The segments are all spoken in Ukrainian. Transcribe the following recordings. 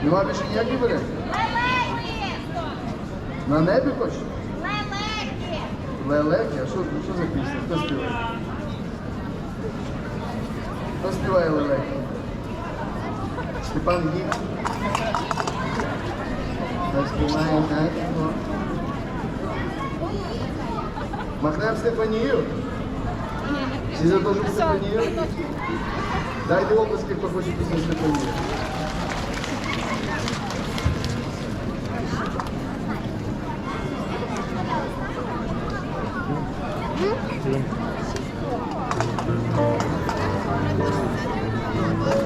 Нема більше ніяких варіантів? Лелеки! На небі хочеш? Лелеки! Лелеки? А що за пісня? Хто співає? Хто співає лелеки? Степан Гік? Хто співає так? Махнемо Степанію? Всі за те, щоб Степанію? Дайте обласки, хто хоче пісню Степанію.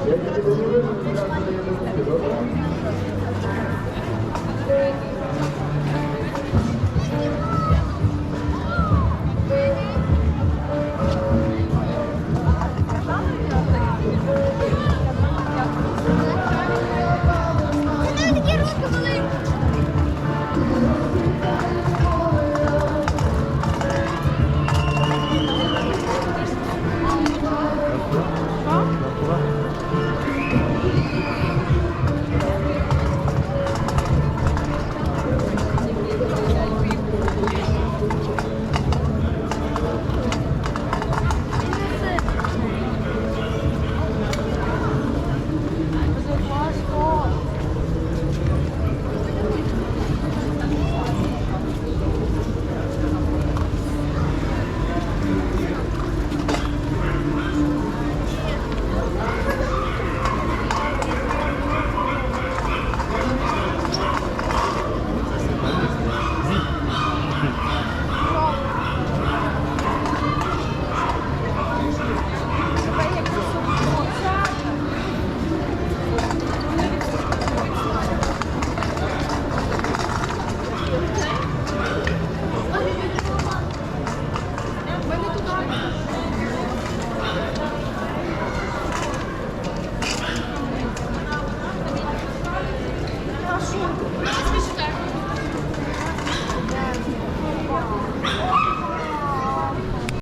Я тебе не вижу, я не вижу, добре? Такі руки були! Прошу.